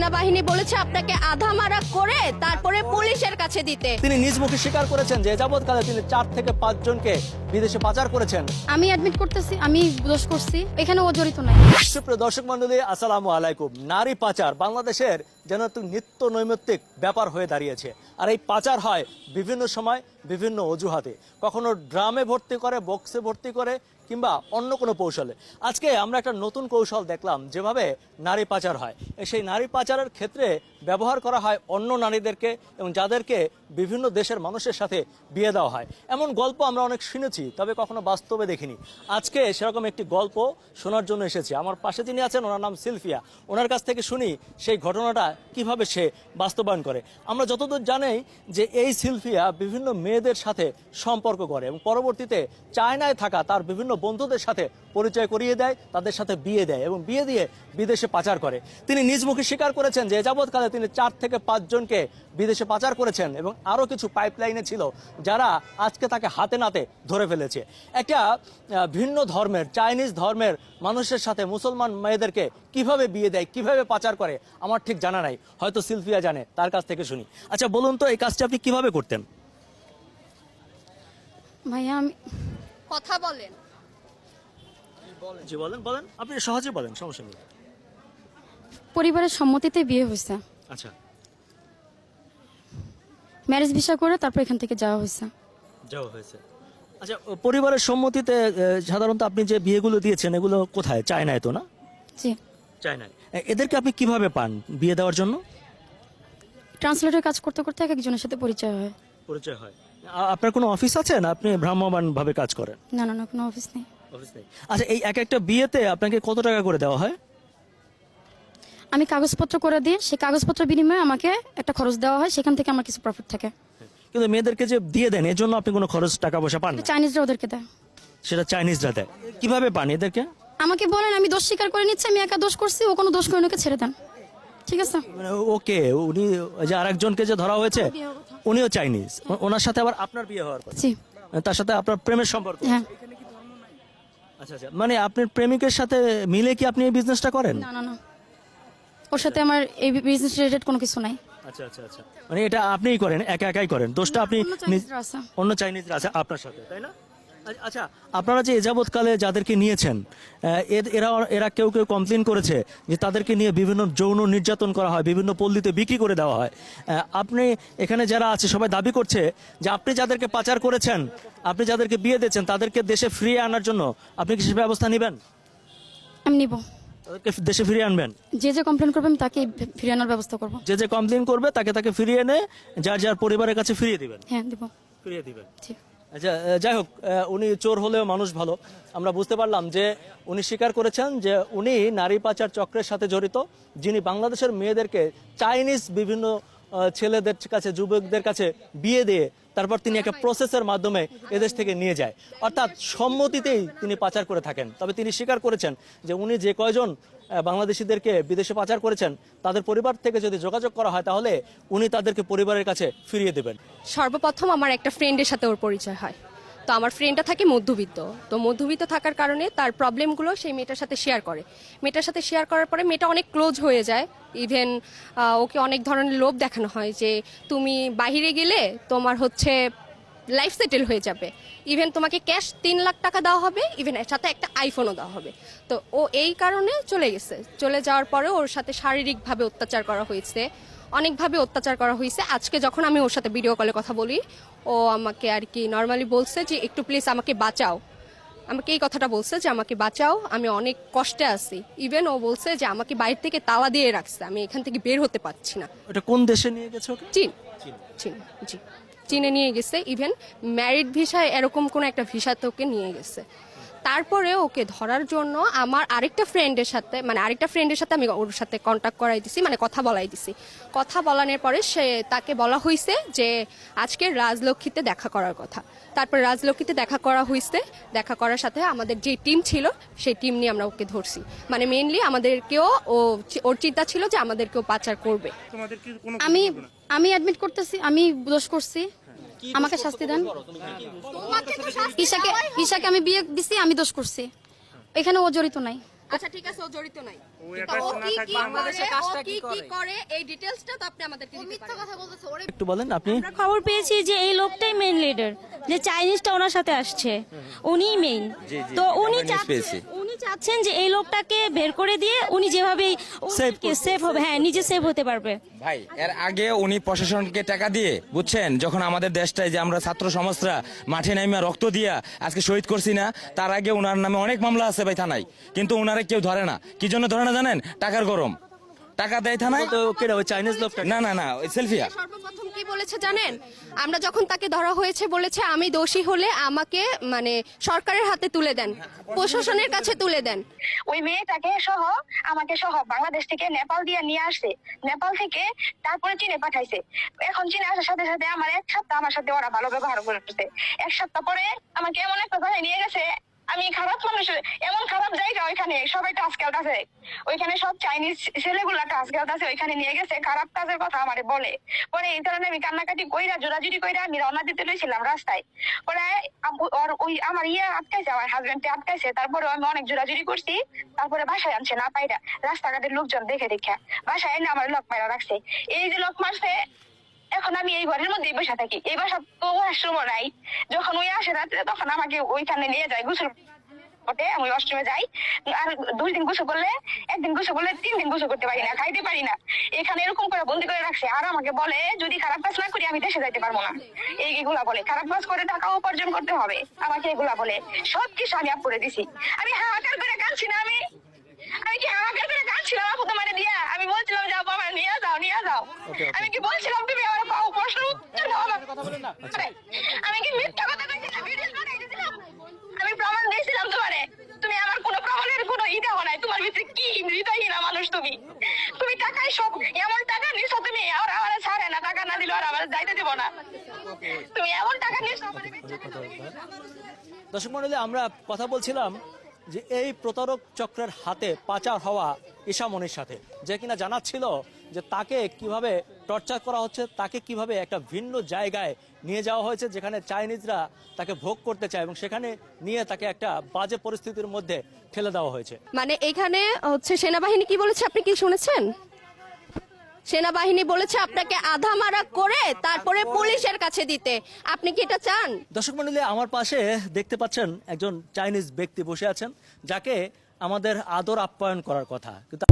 সেনাবাহিনী বলেছে আপনাকে আধা মারা করে তারপরে পুলিশের কাছে দিতে। তিনি নিজ মুখে স্বীকার করেছেন যে যাবৎকালে তিনি 4 থেকে 5 জনকে বিদেশে পাচার করেছেন। আমি অ্যাডমিট করতেছি, আমি দোষ করছি, এখানে ও জড়িত নাই। সুপ্রিয় দর্শক মণ্ডলী, আসসালামু আলাইকুম। নারী পাচার বাংলাদেশের যেন একটু নিত্য নৈমিত্তিক ব্যাপার হয়ে দাঁড়িয়েছে। আর এই পাচার হয় বিভিন্ন সময় বিভিন্ন অজুহাতে, কখনো ড্রামে ভর্তি করে, বক্সে ভর্তি করে, কিংবা অন্য কোনো কৌশলে। আজকে আমরা একটা নতুন কৌশল দেখলাম, যেভাবে নারী পাচার হয়। সেই নারী পাচারের ক্ষেত্রে ব্যবহার করা হয় অন্য নারীদেরকে, এবং যাদেরকে বিভিন্ন দেশের মানুষের সাথে বিয়ে দেওয়া হয়। এমন গল্প আমরা অনেক শুনেছি, তবে কখনো বাস্তবে দেখিনি। আজকে সেরকম একটি গল্প শোনার জন্য এসেছি। আমার পাশে যিনি আছেন, ওনার নাম সিলফিয়া। ওনার কাছ থেকে শুনি সেই ঘটনাটা কিভাবে সে বাস্তবায়ন করে। আমরা যতদূর জানি যে এই সিলফিয়া বিভিন্ন মেয়েদের সাথে সম্পর্ক করে এবং পরবর্তীতে চায়নায় থাকা তার বিভিন্ন বন্ধুদের সাথে পরিচয় করিয়ে দেয়, তাদের সাথে বিয়ে দেয় এবং বিয়ে দিয়ে বিদেশে পাচার করে। তিনি নিজ মুখে স্বীকার করেছেন যে যাবৎকালে তিনি 4 থেকে 5 জনকে বিদেশে পাচার করেছেন, এবং আরও কিছু পাইপলাইনে ছিল যারা আজকে তাকে হাতে নাতে ধরে ফেলেছে। একটা ভিন্ন ধর্মের, চাইনিজ ধর্মের মানুষের সাথে মুসলমান মেয়েদেরকে কিভাবে বিয়ে দেয়, কিভাবে পাচার করে, আমার ঠিক জানা নাই। হয়তো সিলফিয়া জানে, তার কাছ থেকে শুনি। আচ্ছা বলুন তো, এই কাজটা আপনি কিভাবে করতেন? ভাইয়া আমি কথা বলেন। জি বলেন, বলেন, আপনি সহজে বলেন, সমস্যা নেই। পরিবারের সম্মতিতে বিয়ে হয়েছে, আচ্ছা, ম্যারেজ ভিসা করে তারপর এখান থেকে যাওয়া হয়েছে। যাওয়া হয়েছে। আচ্ছা, পরিবারের সম্মতিতে সাধারণত আপনি যে বিয়েগুলো দিয়েছেন, এগুলো কোথায়? চায়নায় তো না? জি। চায়নায়। এদেরকে আপনি কিভাবে পান বিয়ে দেওয়ার জন্য? ট্রান্সলেটর কাজ করতে করতে এক একজনের সাথে পরিচয় হয়। পরিচয় হয়। আপনার কোনো অফিস আছে না আপনি ভ্রাম্যমাণ ভাবে কাজ করেন? না না না, কোনো অফিস নেই। অফিস নেই। আচ্ছা, এই এক একটা বিয়েতে আপনাকে কত টাকা করে দেওয়া হয়? আমি কাগজপত্র করে দিই, সেই কাগজপত্র বিনিময়ে আমাকে একটা খরচ দেওয়া হয়, সেখান থেকে আমার কিছু প্রফিট থাকে। কিন্তু মেয়েদেরকে যে দিয়ে দেন, এর জন্য আপনি কোনো খরচ টাকা পয়সা পান না? চাইনিজরা ওদেরকে দেয়। সেটা চাইনিজরা দেয়। কিভাবে পান এদেরকে? আমাকে বলেন, আমি দোষ স্বীকার করে নিচ্ছি, আমি একা দোষ করছি, ও কোনো দোষ করে ওকে ছেড়ে দেন, ঠিক আছে? মানে ওকে, উনি যে আরেকজনকে যে ধরা হয়েছে উনিও চাইনিজ, ওনার সাথে আবার আপনার বিয়ে হওয়ার কথা? জি। তার সাথে আপনার প্রেমের সম্পর্ক? হ্যাঁ। আচ্ছা আচ্ছা, মানে আপনার প্রেমিকের সাথে মিলে কি আপনি এই বিজনেসটা করেন? না না না, ওর সাথে আমার এই বিজনেস রিলেটেড কোনো কিছু নাই। আচ্ছা আচ্ছা আচ্ছা, মানে এটা আপনিই করেন, একা একাই করেন? দোষটা আপনি অন্য চাইনিজরা আছে। অন্য চাইনিজরা আছে আপনার সাথে, তাই না? আচ্ছা, আপনারা যে যাবৎকালে যাদেরকে নিয়েছেন, এরা কেউ কেউ কমপ্লেন করেছে যে তাদেরকে নিয়ে বিভিন্ন যৌন নির্যাতন করা হয়, বিভিন্ন পল্লীতে বিক্রি করে দেওয়া হয়। আপনি এখানে যারা আছে সবাই দাবি করছে যে আপনি যাদেরকে পাচার করেছেন, আপনি যাদেরকে বিয়ে দিয়েছেন, তাদেরকে দেশে ফিরিয়ে আনার জন্য আপনি কি সে ব্যবস্থা নেবেন? আমি নিব। তাদেরকে দেশে ফিরিয়ে আনবেন? যে যে কমপ্লেন করবে আমি তাকে ফিরিয়ে আনার ব্যবস্থা করব। যে যে কমপ্লেন করবে তাকে ফিরিয়ে এনে যার যার পরিবারের কাছে ফিরিয়ে দিবেন? হ্যাঁ দিব। ফিরিয়ে দিবেন। ঠিক। আচ্ছা, যাই হোক, উনি চোর হলেও মানুষ ভালো। আমরা বুঝতে পারলাম যে উনি স্বীকার করেছেন যে উনি নারী পাচার চক্রের সাথে জড়িত, যিনি বাংলাদেশের মেয়েদেরকে চাইনিজ বিভিন্ন ছেলেদের কাছে, যুবকদের কাছে বিয়ে দিয়ে তারপর তিনি একটা প্রসেসের মাধ্যমে এদেশ থেকে নিয়ে যায়। অর্থাৎ সম্মতিতেই তিনি পাচার করে থাকেন। তবে তিনি স্বীকার করেছেন যে উনি যে কয়জন বাংলাদেশিদেরকে বিদেশে পাচার করেছেন, তাদের পরিবার থেকে যদি যোগাযোগ করা হয় তাহলে উনি তাদেরকে পরিবারের কাছে ফিরিয়ে দেবেন। সর্বপ্রথম আমার একটা ফ্রেন্ডের সাথে ওর পরিচয় হয়। তো আমার ফ্রেন্ডটা থাকে মধ্যবিত্ত, তো মধ্যবিত্ত থাকার কারণে তার প্রবলেমগুলো সেই মেয়েটার সাথে শেয়ার করে। মেয়েটার সাথে শেয়ার করার পরে মেয়েটা অনেক ক্লোজ হয়ে যায়। ইভেন ওকে অনেক ধরনের লোভ দেখানো হয় যে তুমি বাইরে গেলে তোমার হচ্ছে লাইফ সেটেল হয়ে যাবে, ইভেন তোমাকে ক্যাশ 3 লাখ টাকা দেওয়া হবে, ইভেন এর সাথে একটা আইফোনও দেওয়া হবে। তো ও এই কারণে চলে গেছে। চলে যাওয়ার পরে ওর সাথে শারীরিকভাবে অত্যাচার করা হয়েছে, অনেকভাবে অত্যাচার করা হয়েছে। আজকে যখন আমি ওর সাথে ভিডিও কলে কথা বলি, ও আমাকে আর কি নর্মালি বলছে যে একটু প্লিজ আমাকে বাঁচাও। আমাকে এই কথাটা বলছে যে আমাকে বাঁচাও, আমি অনেক কষ্টে আছি। ইভেন ও বলছে যে আমাকে বাইরে থেকে তালা দিয়ে রাখছে, আমি এখান থেকে বের হতে পারছি না। এটা কোন দেশে নিয়ে গেছে ওকে? চীন। চীন, জি, চীনে নিয়ে গেছে। ইভেন ম্যারিড ভিসায় এরকম কোন একটা ভিসাতে ওকে নিয়ে গেছে। তারপরে ওকে ধরার জন্য আমার আরেকটা ফ্রেন্ডের সাথে আমি ওর সাথে কন্ট্যাক্ট করাই দিছি, মানে কথা বলাই দিছি। কথা বলানোর পরে তাকে বলা হয়েছে যে আজকে রাজলক্ষ্মীতে দেখা করার কথা। তারপর রাজলক্ষ্মীতে দেখা করা হয়েছে। দেখা করার সাথে আমাদের যে টিম ছিল সেই টিম নিয়ে আমরা ওকে ধরছি। মানে মেইনলি আমাদেরকেও ওর চিন্তা ছিল যে আমাদেরকেও পাচার করবে। আমি অ্যাডমিট করতেছি, আমি দোষ করছি, আমাকে শাস্তি দেন। ঈশাকে আমি বিয়ে দিছি, আমি দোষ করছি, এখানে ও জড়িত নাই। আচ্ছা ঠিক আছে, ও জড়িত নাই। ও কিন্তু এটা ও না কি থাকলে কি বাংলাদেশে করে, কাজটা ও কি কি করে? করে এই ডিটেইলসটা তো আপনি আমাদেরকে দিতে পারেন। কথা বলতেছে ওরে একটু বলেন আপনি। আমরা খবর পেয়েছি যে এই লোকটাই মেইন লিডার, যে চাইনিজটা ওনার সাথে আসছে, উনিই মেইন। তো উনি চাচ্ছেন যে এই লোকটাকে বের করে দিয়ে উনি যেভাবেই সেফ হবে, হ্যাঁ নিজে সেভ হতে পারবে। ভাই এর আগে উনি প্রশাসনকে টাকা দিয়ে, বুঝছেন, যখন আমাদের দেশটায় যে আমরা ছাত্র সমাজরা মাঠে নামিয়া রক্ত দিয়া আজকে শহীদ করছি না, তার আগে ওনার নামে অনেক মামলা আছে ভাই থানায়, কিন্তু ওনারে কেউ ধরে না। কি জন্য ধরে না জানেন? টাকার গরম, টাকা দেয় থানায়। তো কেডা ওই চাইনিজ লোকটা? না ওই সেলফিয়া। সর্বপ্রথম কি বলেছে জানেন? আমরা যখন তাকে ধরা হয়েছে বলেছে আমি দোষী হলে আমাকে মানে সরকারের হাতে তুলে দেন, প্রশাসনের কাছে তুলে দেন। ওই মেয়েটাকে সহ আমাকে সহ বাংলাদেশ থেকে নেপাল দিয়ে নিয়ে আসছে, নেপাল থেকে তারপরে চীনে পাঠাইছে। এখন চীনে আসার সাথে সাথে আমার 1 সপ্তাহ আমার সাথে ওরা ভালো ব্যবহার করতেছে। 1 সপ্তাহ পরে আমাকে এমন একটা জায়গায় নিয়ে গেছে, আমি খারাপ মানুষ, এমন খারাপ জায়গা, ওইখানে সবাই টাচ কেউট আছে, ওইখানে সব চাইনিজ ছেলেগুলা টাচ কেউট আছে, ওইখানে নিয়ে গেছে, খারাপ কাজের কথা আমারে বলে। পরে এই কারণে আমি কান্নাকাটি কইরা জোরাজুরি কইরা আমি রওনা দিতে লইছিলাম রাস্তায়। পরে ওই আমার আটকাইছে, আমার হাজবেন্ডে আটকাইছে। তারপরে আমি অনেক জোরাজুরি করছি, তারপরে বাসায় আনছে না পাইরা, রাস্তাঘাটের লোকজন দেখে দেখা বাসায় এনে আমার লক মারা রাখছে। এই যে লক মারছে, এখন আমি এই ঘরের মধ্যে বসে থাকি। এই বাসা তো ওয়াশরুম নাই, যখন ওই আসে রাত্রে তখন আমাকে ওইখানে নিয়ে যায় গোসল করতে। আমি ওয়াশরুমে যাই, আর 2 দিন গোসল করলে, 1 দিন গোসল করলে 3 দিন গোসল করতে পারি না, খাইতে পারি না। এখানে এরকম করে বন্দি করে রাখছে। আর আমাকে বলে যদি খারাপ কাজ না করি আমি দেশে যাইতে পারবো না। এইগুলা বলে, খারাপ কাজ করে টাকা উপার্জন করতে হবে, আমাকে এগুলা বলে। সবকিছু আমি আপ করে দিছি। আমি হাহাকার করে কাঁদছি না, আমি কি হাহাকার করে কাঁদছিলাম আপু তোমার দিয়া? আমি বলছিলাম যে আপু আমার নিয়ে যাও। আমি কি বলছিলাম তুমি আমার পাও প্রশ্ন উত্তর দাও আমাকে? আমি কি মিথ্যা কথা কইছিলাম? ভিডিও বানাই দিছিলাম, আমি প্রমাণ দিয়েছিলাম তোমারে। তুমি আমার কোনো প্রমাণের কোনো দাও নাই। তোমার ভিতরে কি হৃদয়হীনা মানুষ তুমি। তুমি টাকায় সব, এমন টাকা নিছো তুমি, আর আমার ছাড়ে না, টাকা না দিলে আর আমার যাইতে দিব না। তুমি এমন টাকা নিছো আমার। দর্শক মণ্ডলী, আমরা কথা বলছিলাম যে এই প্রতারক চক্রের হাতে পাচার হওয়া ঈশামণির সাথে, যে কিনা জানাচ্ছিল যে তাকে কিভাবে টর্চার করা হচ্ছে, তাকে কিভাবে একটা ভিন্ন জায়গায় নিয়ে যাওয়া হয়েছে যেখানে চাইনিজরা তাকে ভোগ করতে চায়, এবং সেখানে নিয়ে তাকে একটা বাজে পরিস্থিতির মধ্যে ঠেলে দেওয়া হয়েছে। মানে এখানে হচ্ছে সেনাবাহিনী কি বলেছে আপনি কি শুনেছেন? সেনাবাহিনী বলেছে আপনাকে আধা মারা করে তারপরে পুলিশের কাছে দিতে। আপনি কি এটা চান? দর্শক মণ্ডলী, আমার পাশে দেখতে পাচ্ছেন একজন চাইনিজ ব্যক্তি বসে আছেন, যাকে আমাদের আদর আপ্যায়ন করার কথা, কিন্তু